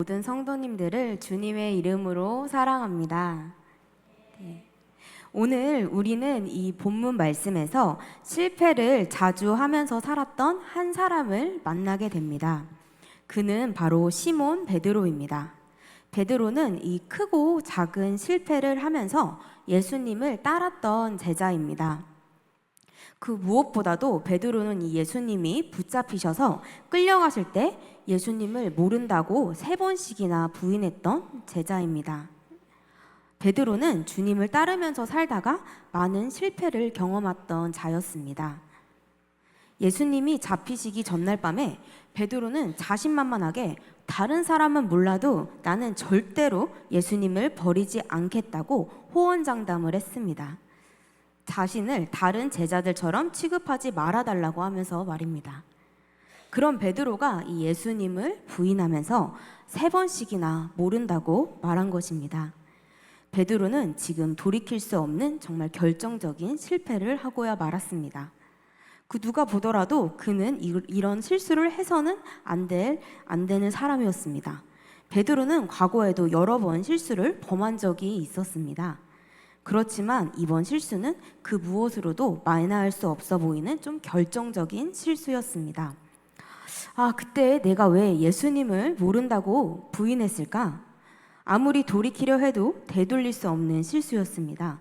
모든 성도님들을 주님의 이름으로 사랑합니다. 네. 오늘 우리는 이 본문 말씀에서 실패를 자주 하면서 살았던 한 사람을 만나게 됩니다. 그는 바로 시몬 베드로입니다. 베드로는 이 크고 작은 실패를 하면서 예수님을 따랐던 제자입니다. 그 무엇보다도 베드로는 이 예수님이 붙잡히셔서 끌려가실 때 예수님을 모른다고 3번씩이나 부인했던 제자입니다. 베드로는 주님을 따르면서 살다가 많은 실패를 경험했던 자였습니다. 예수님이 잡히시기 전날 밤에 베드로는 자신만만하게 다른 사람은 몰라도 나는 절대로 예수님을 버리지 않겠다고 호언장담을 했습니다. 자신을 다른 제자들처럼 취급하지 말아달라고 하면서 말입니다. 그런 베드로가 이 예수님을 부인하면서 3번씩이나 모른다고 말한 것입니다. 베드로는 지금 돌이킬 수 없는 정말 결정적인 실패를 하고야 말았습니다. 그 누가 보더라도 그는 이런 실수를 해서는 안 되는 사람이었습니다. 베드로는 과거에도 여러 번 실수를 범한 적이 있었습니다. 그렇지만 이번 실수는 그 무엇으로도 말해할 수 없어 보이는 좀 결정적인 실수였습니다. 그때 내가 왜 예수님을 모른다고 부인했을까? 아무리 돌이키려 해도 되돌릴 수 없는 실수였습니다.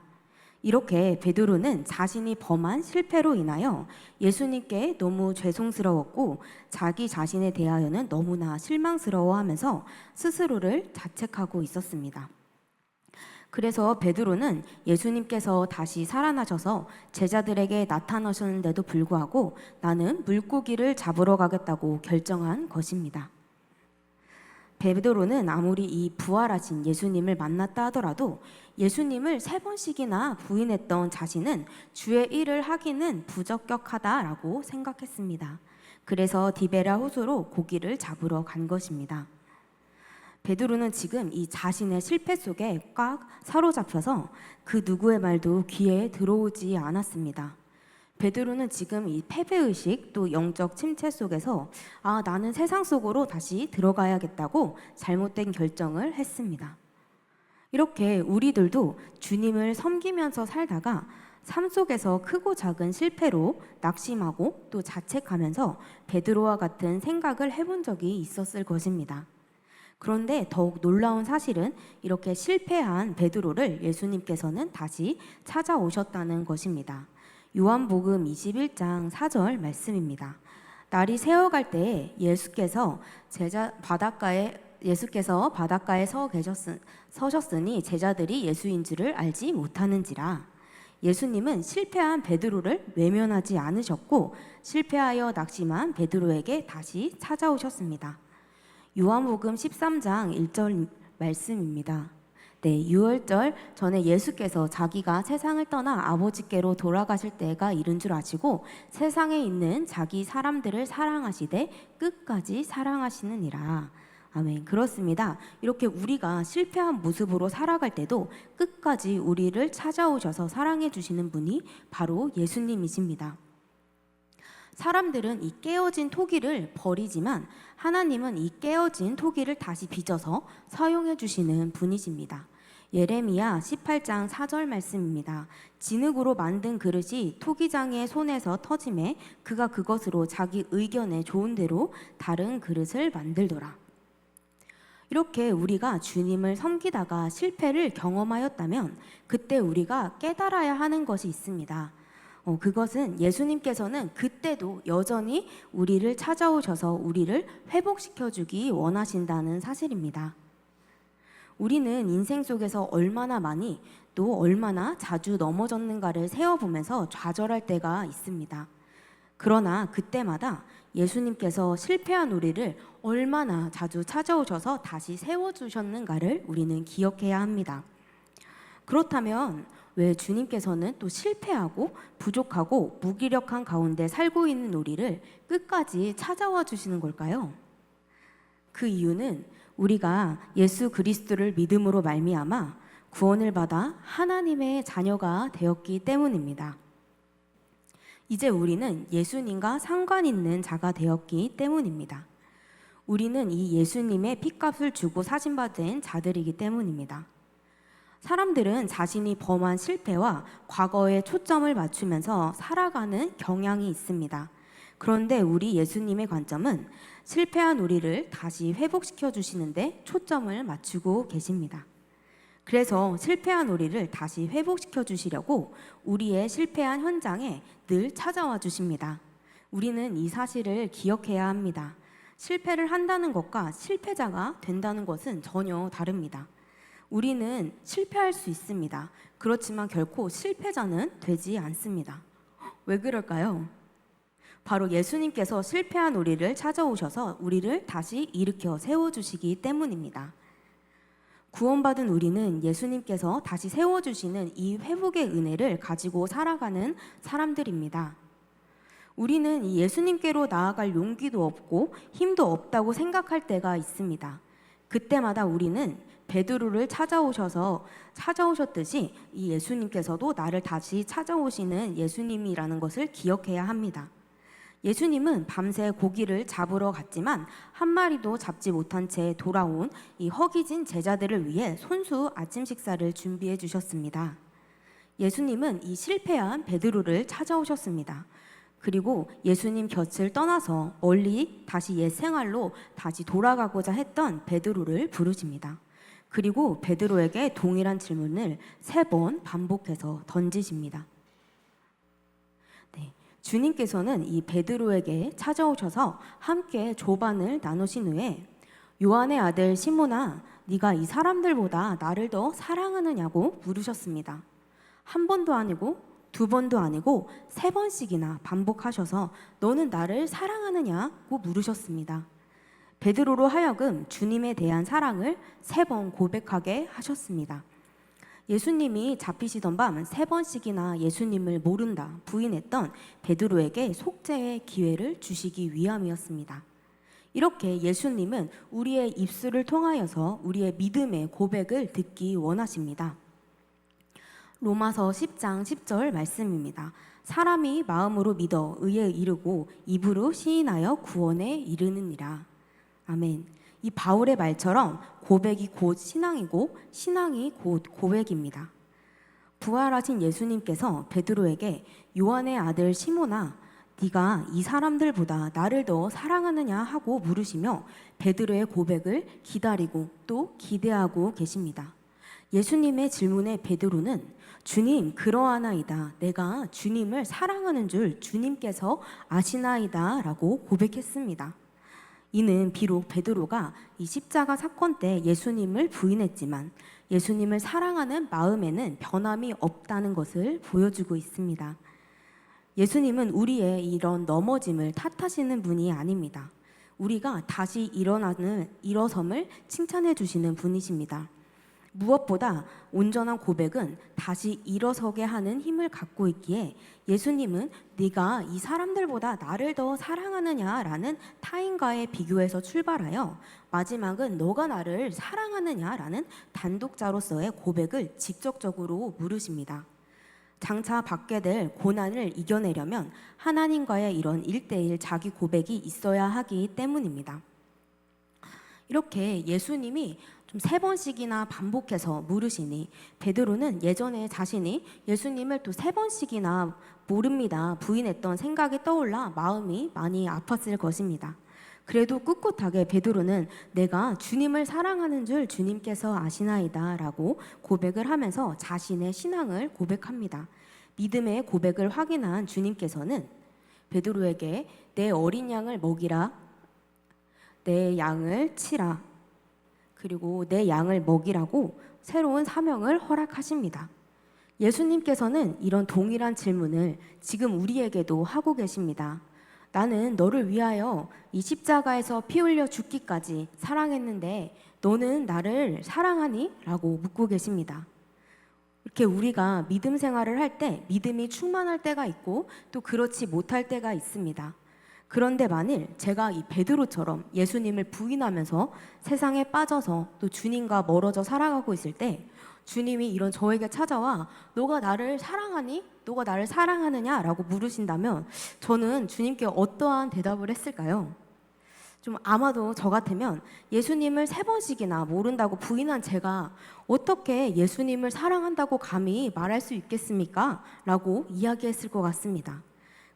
이렇게 베드로는 자신이 범한 실패로 인하여 예수님께 너무 죄송스러웠고 자기 자신에 대하여는 너무나 실망스러워하면서 스스로를 자책하고 있었습니다. 그래서 베드로는 예수님께서 다시 살아나셔서 제자들에게 나타나셨는데도 불구하고 나는 물고기를 잡으러 가겠다고 결정한 것입니다. 베드로는 아무리 이 부활하신 예수님을 만났다 하더라도 예수님을 3번씩이나 부인했던 자신은 주의 일을 하기는 부적격하다라고 생각했습니다. 그래서 디베랴 호수로 고기를 잡으러 간 것입니다. 베드로는 지금 이 자신의 실패 속에 꽉 사로잡혀서 그 누구의 말도 귀에 들어오지 않았습니다. 베드로는 지금 이 패배의식 또 영적 침체 속에서 나는 세상 속으로 다시 들어가야겠다고 잘못된 결정을 했습니다. 이렇게 우리들도 주님을 섬기면서 살다가 삶 속에서 크고 작은 실패로 낙심하고 또 자책하면서 베드로와 같은 생각을 해본 적이 있었을 것입니다. 그런데 더욱 놀라운 사실은 이렇게 실패한 베드로를 예수님께서는 다시 찾아오셨다는 것입니다. 요한복음 21장 4절 말씀입니다. 날이 새어갈 때에 예수께서 바닷가에 서셨으니 제자들이 예수인 줄을 알지 못하는지라. 예수님은 실패한 베드로를 외면하지 않으셨고 실패하여 낙심한 베드로에게 다시 찾아오셨습니다. 요한복음 13장 1절 말씀입니다. 유월절 전에 예수께서 자기가 세상을 떠나 아버지께로 돌아가실 때가 이른 줄 아시고 세상에 있는 자기 사람들을 사랑하시되 끝까지 사랑하시느니라. 아멘. 그렇습니다. 이렇게 우리가 실패한 모습으로 살아갈 때도 끝까지 우리를 찾아오셔서 사랑해 주시는 분이 바로 예수님이십니다. 사람들은 이 깨어진 토기를 버리지만 하나님은 이 깨어진 토기를 다시 빚어서 사용해 주시는 분이십니다. 예레미야 18장 4절 말씀입니다. 진흙으로 만든 그릇이 토기장의 손에서 터짐에 그가 그것으로 자기 의견에 좋은 대로 다른 그릇을 만들더라. 이렇게 우리가 주님을 섬기다가 실패를 경험하였다면 그때 우리가 깨달아야 하는 것이 있습니다. 그것은 예수님께서는 그때도 여전히 우리를 찾아오셔서 우리를 회복시켜주기 원하신다는 사실입니다. 우리는 인생 속에서 얼마나 많이 또 얼마나 자주 넘어졌는가를 세어보면서 좌절할 때가 있습니다. 그러나 그때마다 예수님께서 실패한 우리를 얼마나 자주 찾아오셔서 다시 세워주셨는가를 우리는 기억해야 합니다. 그렇다면 왜 주님께서는 또 실패하고 부족하고 무기력한 가운데 살고 있는 우리를 끝까지 찾아와 주시는 걸까요? 그 이유는 우리가 예수 그리스도를 믿음으로 말미암아 구원을 받아 하나님의 자녀가 되었기 때문입니다. 이제 우리는 예수님과 상관 있는 자가 되었기 때문입니다. 우리는 이 예수님의 핏값을 주고 사신받은 자들이기 때문입니다. 사람들은 자신이 범한 실패와 과거에 초점을 맞추면서 살아가는 경향이 있습니다. 그런데 우리 예수님의 관점은 실패한 우리를 다시 회복시켜 주시는데 초점을 맞추고 계십니다. 그래서 실패한 우리를 다시 회복시켜 주시려고 우리의 실패한 현장에 늘 찾아와 주십니다. 우리는 이 사실을 기억해야 합니다. 실패를 한다는 것과 실패자가 된다는 것은 전혀 다릅니다. 우리는 실패할 수 있습니다. 그렇지만 결코 실패자는 되지 않습니다. 왜 그럴까요? 바로 예수님께서 실패한 우리를 찾아오셔서 우리를 다시 일으켜 세워주시기 때문입니다. 구원받은 우리는 예수님께서 다시 세워주시는 이 회복의 은혜를 가지고 살아가는 사람들입니다. 우리는 이 예수님께로 나아갈 용기도 없고 힘도 없다고 생각할 때가 있습니다. 그때마다 우리는 베드로를 찾아오셨듯이 이 예수님께서도 나를 다시 찾아오시는 예수님이라는 것을 기억해야 합니다. 예수님은 밤새 고기를 잡으러 갔지만 한 마리도 잡지 못한 채 돌아온 이 허기진 제자들을 위해 손수 아침 식사를 준비해 주셨습니다. 예수님은 이 실패한 베드로를 찾아오셨습니다. 그리고 예수님 곁을 떠나서 멀리 다시 옛 생활로 다시 돌아가고자 했던 베드로를 부르십니다. 그리고 베드로에게 동일한 질문을 3번 반복해서 던지십니다. 주님께서는 이 베드로에게 찾아오셔서 함께 조반을 나누신 후에 요한의 아들 시몬아, 네가 이 사람들보다 나를 더 사랑하느냐고 물으셨습니다. 1번도 아니고 2번도 아니고 3번씩이나 반복하셔서 너는 나를 사랑하느냐고 물으셨습니다. 베드로로 하여금 주님에 대한 사랑을 3번 고백하게 하셨습니다. 예수님이 잡히시던 밤 3번씩이나 예수님을 모른다 부인했던 베드로에게 속죄의 기회를 주시기 위함이었습니다. 이렇게 예수님은 우리의 입술을 통하여서 우리의 믿음의 고백을 듣기 원하십니다. 로마서 10장 10절 말씀입니다. 사람이 마음으로 믿어 의에 이르고 입으로 시인하여 구원에 이르느니라. 아멘. 이 바울의 말처럼 고백이 곧 신앙이고 신앙이 곧 고백입니다. 부활하신 예수님께서 베드로에게 요한의 아들 시몬아, 네가 이 사람들보다 나를 더 사랑하느냐 하고 물으시며 베드로의 고백을 기다리고 또 기대하고 계십니다. 예수님의 질문에 베드로는 주님, 그러하나이다. 내가 주님을 사랑하는 줄 주님께서 아시나이다 라고 고백했습니다. 이는 비록 베드로가 이 십자가 사건 때 예수님을 부인했지만 예수님을 사랑하는 마음에는 변함이 없다는 것을 보여주고 있습니다. 예수님은 우리의 이런 넘어짐을 탓하시는 분이 아닙니다. 우리가 다시 일어섬을 칭찬해 주시는 분이십니다. 무엇보다 온전한 고백은 다시 일어서게 하는 힘을 갖고 있기에 예수님은 네가 이 사람들보다 나를 더 사랑하느냐라는 타인과의 비교에서 출발하여 마지막은 너가 나를 사랑하느냐라는 단독자로서의 고백을 직접적으로 물으십니다. 장차 받게 될 고난을 이겨내려면 하나님과의 이런 1:1 자기 고백이 있어야 하기 때문입니다. 이렇게 예수님이 좀 3번씩이나 반복해서 물으시니 베드로는 예전에 자신이 예수님을 또 3번씩이나 모릅니다 부인했던 생각이 떠올라 마음이 많이 아팠을 것입니다. 그래도 꿋꿋하게 베드로는 내가 주님을 사랑하는 줄 주님께서 아시나이다 라고 고백을 하면서 자신의 신앙을 고백합니다. 믿음의 고백을 확인한 주님께서는 베드로에게 내 어린 양을 먹이라, 내 양을 치라, 그리고 내 양을 먹이라고 새로운 사명을 허락하십니다. 예수님께서는 이런 동일한 질문을 지금 우리에게도 하고 계십니다. 나는 너를 위하여 이 십자가에서 피 흘려 죽기까지 사랑했는데 너는 나를 사랑하니? 라고 묻고 계십니다. 이렇게 우리가 믿음 생활을 할 때 믿음이 충만할 때가 있고 또 그렇지 못할 때가 있습니다. 그런데 만일 제가 이 베드로처럼 예수님을 부인하면서 세상에 빠져서 또 주님과 멀어져 살아가고 있을 때 주님이 이런 저에게 찾아와 너가 나를 사랑하니? 너가 나를 사랑하느냐? 라고 물으신다면 저는 주님께 어떠한 대답을 했을까요? 좀 아마도 저 같으면 예수님을 3번씩이나 모른다고 부인한 제가 어떻게 예수님을 사랑한다고 감히 말할 수 있겠습니까? 라고 이야기했을 것 같습니다.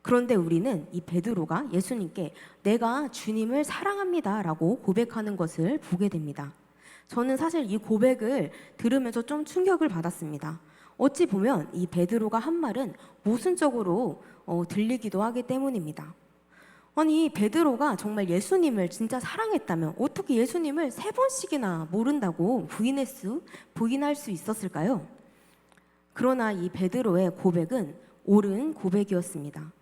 그런데 우리는 이 베드로가 예수님께 내가 주님을 사랑합니다 라고 고백하는 것을 보게 됩니다. 저는 사실 이 고백을 들으면서 좀 충격을 받았습니다. 어찌 보면 이 베드로가 한 말은 모순적으로 들리기도 하기 때문입니다. 아니, 베드로가 정말 예수님을 진짜 사랑했다면 어떻게 예수님을 3번씩이나 모른다고 부인할 수 있었을까요? 그러나 이 베드로의 고백은 옳은 고백이었습니다.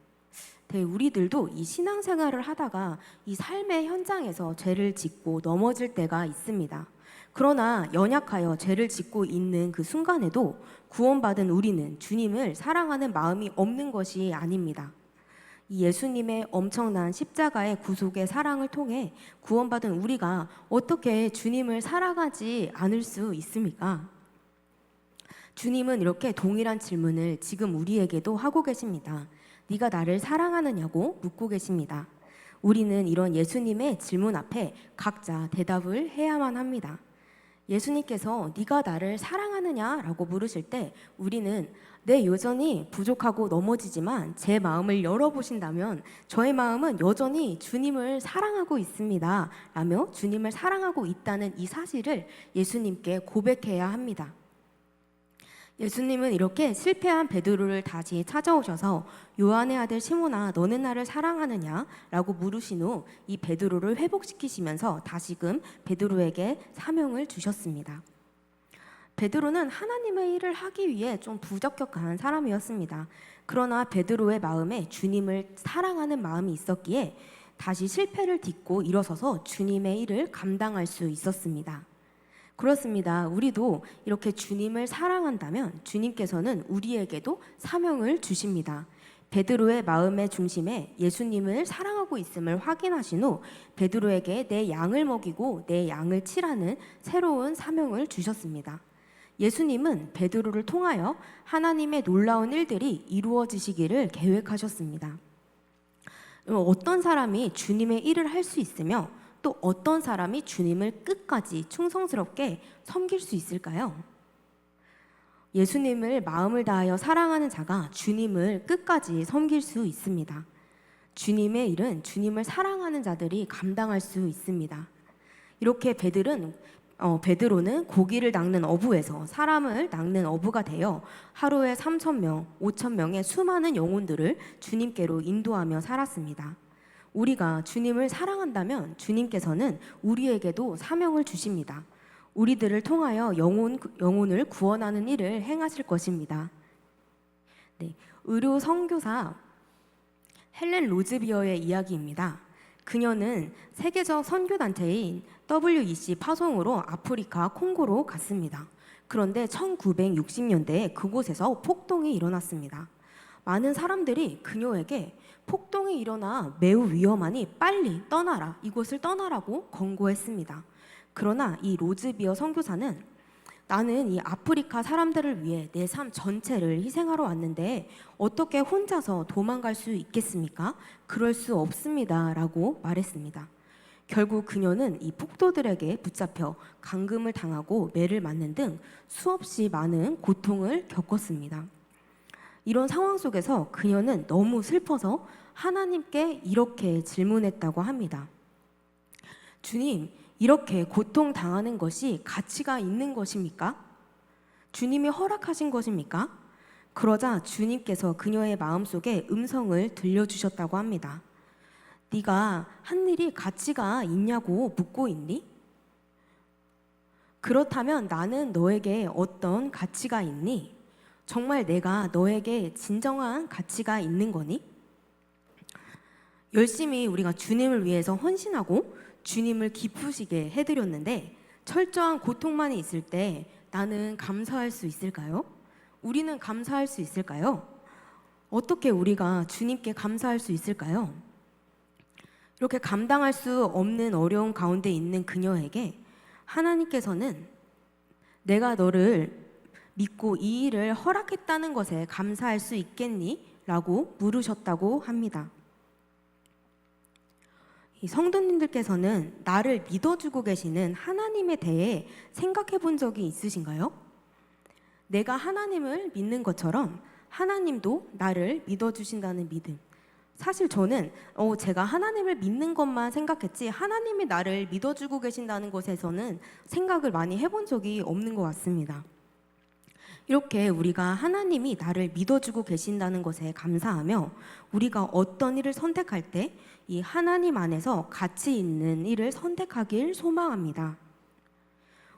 우리들도 이 신앙생활을 하다가 이 삶의 현장에서 죄를 짓고 넘어질 때가 있습니다. 그러나 연약하여 죄를 짓고 있는 그 순간에도 구원받은 우리는 주님을 사랑하는 마음이 없는 것이 아닙니다. 이 예수님의 엄청난 십자가의 구속의 사랑을 통해 구원받은 우리가 어떻게 주님을 사랑하지 않을 수 있습니까? 주님은 이렇게 동일한 질문을 지금 우리에게도 하고 계십니다. 네가 나를 사랑하느냐고 묻고 계십니다. 우리는 이런 예수님의 질문 앞에 각자 대답을 해야만 합니다. 예수님께서 네가 나를 사랑하느냐라고 물으실 때 우리는 네, 여전히 부족하고 넘어지지만 제 마음을 열어보신다면 저의 마음은 여전히 주님을 사랑하고 있습니다 라며 주님을 사랑하고 있다는 이 사실을 예수님께 고백해야 합니다. 예수님은 이렇게 실패한 베드로를 다시 찾아오셔서 요한의 아들 시몬아 너는 나를 사랑하느냐? 라고 물으신 후 이 베드로를 회복시키시면서 다시금 베드로에게 사명을 주셨습니다. 베드로는 하나님의 일을 하기 위해 좀 부적격한 사람이었습니다. 그러나 베드로의 마음에 주님을 사랑하는 마음이 있었기에 다시 실패를 딛고 일어서서 주님의 일을 감당할 수 있었습니다. 그렇습니다. 우리도 이렇게 주님을 사랑한다면 주님께서는 우리에게도 사명을 주십니다. 베드로의 마음의 중심에 예수님을 사랑하고 있음을 확인하신 후 베드로에게 내 양을 먹이고 내 양을 치라는 새로운 사명을 주셨습니다. 예수님은 베드로를 통하여 하나님의 놀라운 일들이 이루어지시기를 계획하셨습니다. 어떤 사람이 주님의 일을 할 수 있으며 또 어떤 사람이 주님을 끝까지 충성스럽게 섬길 수 있을까요? 예수님을 마음을 다하여 사랑하는 자가 주님을 끝까지 섬길 수 있습니다. 주님의 일은 주님을 사랑하는 자들이 감당할 수 있습니다. 이렇게 베드로는 고기를 낚는 어부에서 사람을 낚는 어부가 되어 하루에 3,000명, 5,000명의 수많은 영혼들을 주님께로 인도하며 살았습니다. 우리가 주님을 사랑한다면 주님께서는 우리에게도 사명을 주십니다. 우리들을 통하여 영혼을 구원하는 일을 행하실 것입니다. 의료 선교사 헬렌 로즈비어의 이야기입니다. 그녀는 세계적 선교단체인 WEC 파송으로 아프리카 콩고로 갔습니다. 그런데 1960년대에 그곳에서 폭동이 일어났습니다. 많은 사람들이 그녀에게 폭동이 일어나 매우 위험하니 빨리 떠나라, 이곳을 떠나라고 권고했습니다. 그러나 이 로즈비어 선교사는 나는 이 아프리카 사람들을 위해 내 삶 전체를 희생하러 왔는데 어떻게 혼자서 도망갈 수 있겠습니까? 그럴 수 없습니다 라고 말했습니다. 결국 그녀는 이 폭도들에게 붙잡혀 감금을 당하고 매를 맞는 등 수없이 많은 고통을 겪었습니다. 이런 상황 속에서 그녀는 너무 슬퍼서 하나님께 이렇게 질문했다고 합니다. 주님, 이렇게 고통당하는 것이 가치가 있는 것입니까? 주님이 허락하신 것입니까? 그러자 주님께서 그녀의 마음속에 음성을 들려주셨다고 합니다. 네가 한 일이 가치가 있냐고 묻고 있니? 그렇다면 나는 너에게 어떤 가치가 있니? 정말 내가 너에게 진정한 가치가 있는 거니? 열심히 우리가 주님을 위해서 헌신하고 주님을 기쁘시게 해드렸는데 철저한 고통만이 있을 때 나는 감사할 수 있을까요? 우리는 감사할 수 있을까요? 어떻게 우리가 주님께 감사할 수 있을까요? 이렇게 감당할 수 없는 어려움 가운데 있는 그녀에게 하나님께서는 내가 너를 믿고 이 일을 허락했다는 것에 감사할 수 있겠니? 라고 물으셨다고 합니다. 이 성도님들께서는 나를 믿어주고 계시는 하나님에 대해 생각해 본 적이 있으신가요? 내가 하나님을 믿는 것처럼 하나님도 나를 믿어주신다는 믿음. 사실 저는 제가 하나님을 믿는 것만 생각했지 하나님이 나를 믿어주고 계신다는 것에서는 생각을 많이 해본 적이 없는 것 같습니다. 이렇게 우리가 하나님이 나를 믿어주고 계신다는 것에 감사하며 우리가 어떤 일을 선택할 때 이 하나님 안에서 가치 있는 일을 선택하길 소망합니다.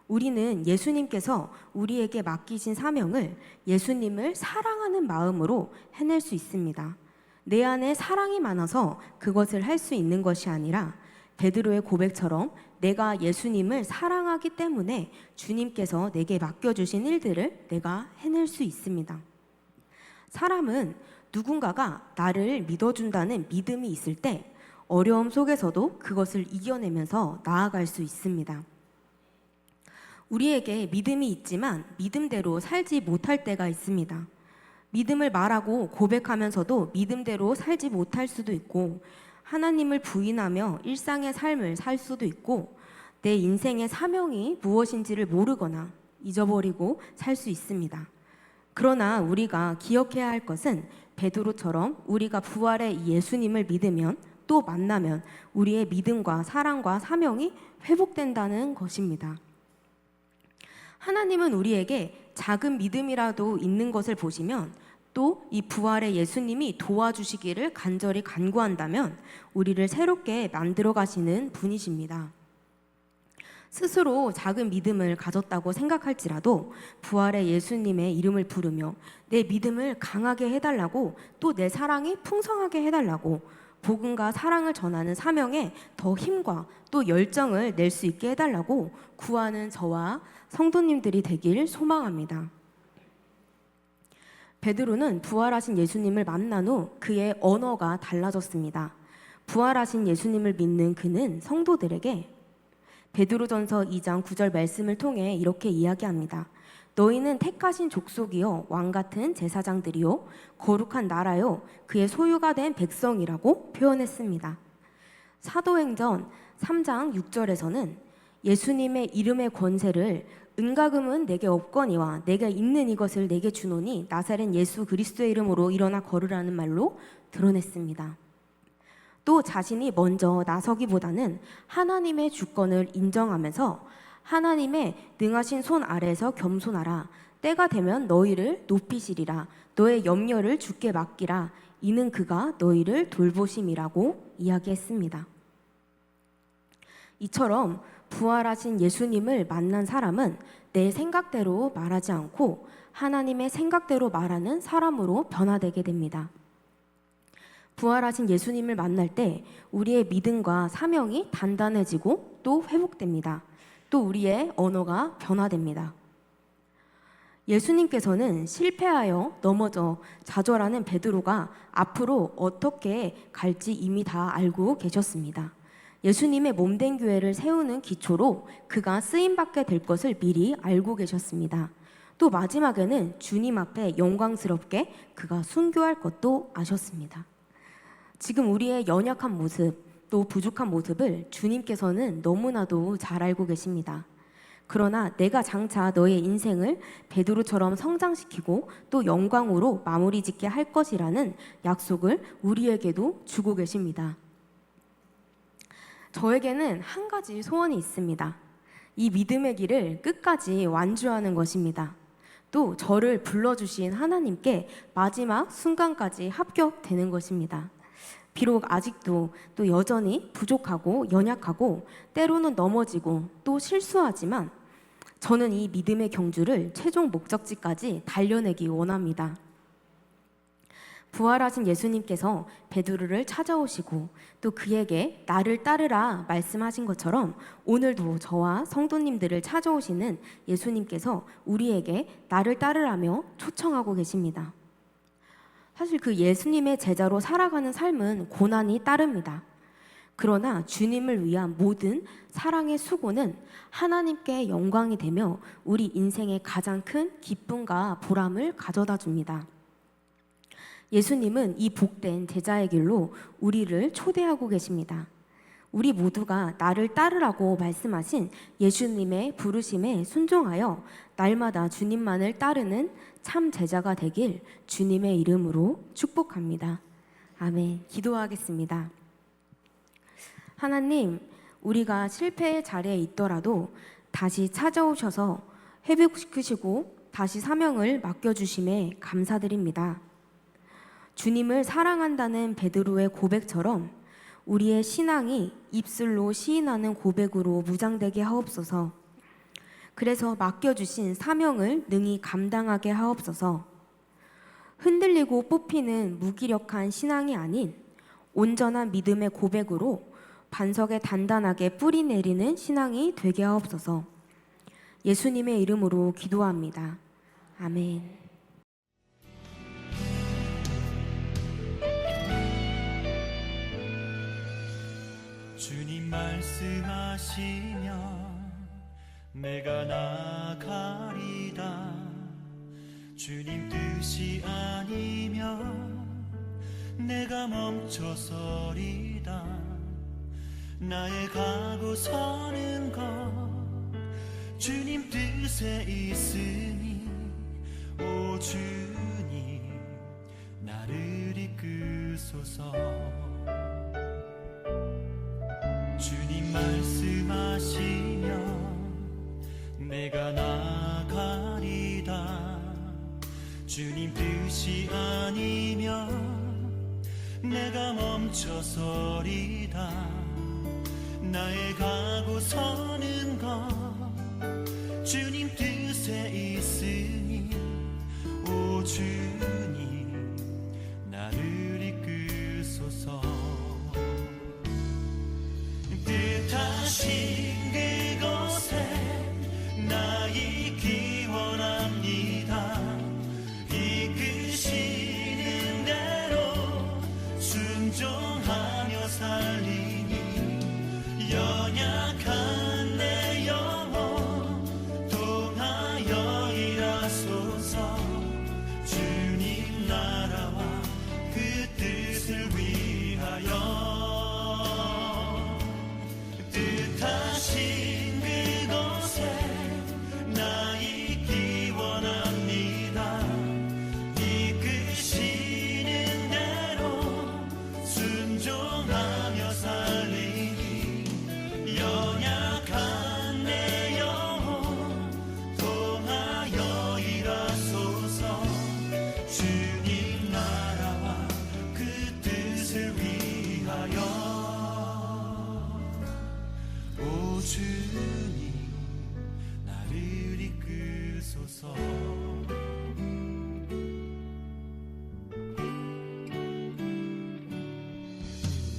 우리는 예수님께서 우리에게 맡기신 사명을 예수님을 사랑하는 마음으로 해낼 수 있습니다. 내 안에 사랑이 많아서 그것을 할 수 있는 것이 아니라 베드로의 고백처럼 내가 예수님을 사랑하기 때문에 주님께서 내게 맡겨주신 일들을 내가 해낼 수 있습니다. 사람은 누군가가 나를 믿어준다는 믿음이 있을 때 어려움 속에서도 그것을 이겨내면서 나아갈 수 있습니다. 우리에게 믿음이 있지만 믿음대로 살지 못할 때가 있습니다. 믿음을 말하고 고백하면서도 믿음대로 살지 못할 수도 있고 하나님을 부인하며 일상의 삶을 살 수도 있고 내 인생의 사명이 무엇인지를 모르거나 잊어버리고 살 수 있습니다. 그러나 우리가 기억해야 할 것은 베드로처럼 우리가 부활의 예수님을 믿으면 또 만나면 우리의 믿음과 사랑과 사명이 회복된다는 것입니다. 하나님은 우리에게 작은 믿음이라도 있는 것을 보시면 또 이 부활의 예수님이 도와주시기를 간절히 간구한다면 우리를 새롭게 만들어 가시는 분이십니다. 스스로 작은 믿음을 가졌다고 생각할지라도 부활의 예수님의 이름을 부르며 내 믿음을 강하게 해달라고 또 내 사랑이 풍성하게 해달라고 복음과 사랑을 전하는 사명에 더 힘과 또 열정을 낼 수 있게 해달라고 구하는 저와 성도님들이 되길 소망합니다. 베드로는 부활하신 예수님을 만난 후 그의 언어가 달라졌습니다. 부활하신 예수님을 믿는 그는 성도들에게 베드로전서 2장 9절 말씀을 통해 이렇게 이야기합니다. 너희는 택하신 족속이요 왕같은 제사장들이요 거룩한 나라요 그의 소유가 된 백성이라고 표현했습니다. 사도행전 3장 6절에서는 예수님의 이름의 권세를 은과금은 내게 없거니와 내가 있는 이것을 내게 주노니 나사렛 예수 그리스도의 이름으로 일어나 걸으라는 말로 드러냈습니다. 또 자신이 먼저 나서기보다는 하나님의 주권을 인정하면서 하나님의 능하신 손 아래에서 겸손하라. 때가 되면 너희를 높이시리라. 너의 염려를 주께 맡기라. 이는 그가 너희를 돌보심이라고 이야기했습니다. 이처럼 부활하신 예수님을 만난 사람은 내 생각대로 말하지 않고 하나님의 생각대로 말하는 사람으로 변화되게 됩니다. 부활하신 예수님을 만날 때 우리의 믿음과 사명이 단단해지고 또 회복됩니다. 또 우리의 언어가 변화됩니다. 예수님께서는 실패하여 넘어져 좌절하는 베드로가 앞으로 어떻게 갈지 이미 다 알고 계셨습니다. 예수님의 몸된 교회를 세우는 기초로 그가 쓰임받게 될 것을 미리 알고 계셨습니다. 또 마지막에는 주님 앞에 영광스럽게 그가 순교할 것도 아셨습니다. 지금 우리의 연약한 모습, 또 부족한 모습을 주님께서는 너무나도 잘 알고 계십니다. 그러나 내가 장차 너의 인생을 베드로처럼 성장시키고 또 영광으로 마무리 짓게 할 것이라는 약속을 우리에게도 주고 계십니다. 저에게는 한 가지 소원이 있습니다. 이 믿음의 길을 끝까지 완주하는 것입니다. 또 저를 불러주신 하나님께 마지막 순간까지 합격되는 것입니다. 비록 아직도 또 여전히 부족하고 연약하고 때로는 넘어지고 또 실수하지만 저는 이 믿음의 경주를 최종 목적지까지 달려내기 원합니다. 부활하신 예수님께서 베드로를 찾아오시고 또 그에게 나를 따르라 말씀하신 것처럼 오늘도 저와 성도님들을 찾아오시는 예수님께서 우리에게 나를 따르라며 초청하고 계십니다. 사실 그 예수님의 제자로 살아가는 삶은 고난이 따릅니다. 그러나 주님을 위한 모든 사랑의 수고는 하나님께 영광이 되며 우리 인생의 가장 큰 기쁨과 보람을 가져다 줍니다. 예수님은 이 복된 제자의 길로 우리를 초대하고 계십니다. 우리 모두가 나를 따르라고 말씀하신 예수님의 부르심에 순종하여 날마다 주님만을 따르는 참 제자가 되길 주님의 이름으로 축복합니다. 아멘. 기도하겠습니다. 하나님, 우리가 실패의 자리에 있더라도 다시 찾아오셔서 회복시키시고 다시 사명을 맡겨주심에 감사드립니다. 주님을 사랑한다는 베드로의 고백처럼 우리의 신앙이 입술로 시인하는 고백으로 무장되게 하옵소서. 그래서 맡겨주신 사명을 능히 감당하게 하옵소서. 흔들리고 뽑히는 무기력한 신앙이 아닌 온전한 믿음의 고백으로 반석에 단단하게 뿌리 내리는 신앙이 되게 하옵소서. 예수님의 이름으로 기도합니다. 아멘. 주님 말씀하시면 내가 나가리다. 주님 뜻이 아니면 내가 멈춰서리다. 나의 가고 서는 것 주님 뜻에 있으니 오 주님 나를 이끄소서. 주님 말씀하시면 내가 나가리다. 주님 뜻이 아니면 내가 멈춰서리다. 나의 가고 서는 것 주님 뜻에 있으니 오 주님 나를 이끄소서. 뜻하신 그곳에 나 있기 원합니다. 이끄시는 대로 순종하며 살리니 연약한 내 영혼 통하여 일하소서. 주님 나라와 그 뜻을 위하여 뜻하신 그곳에 나 있기 원합니다. 이끄시는 대로 순종하며 살리니 연약한 내 영혼 통하여 일하소서. 주님 나라와 그 뜻을 위하여 오 주님 나를 이끄소서.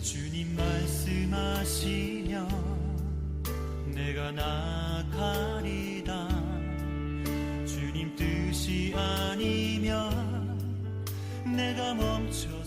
주님 말씀하시면 내가 나가리다. 주님 뜻이 아니면 내가 멈춰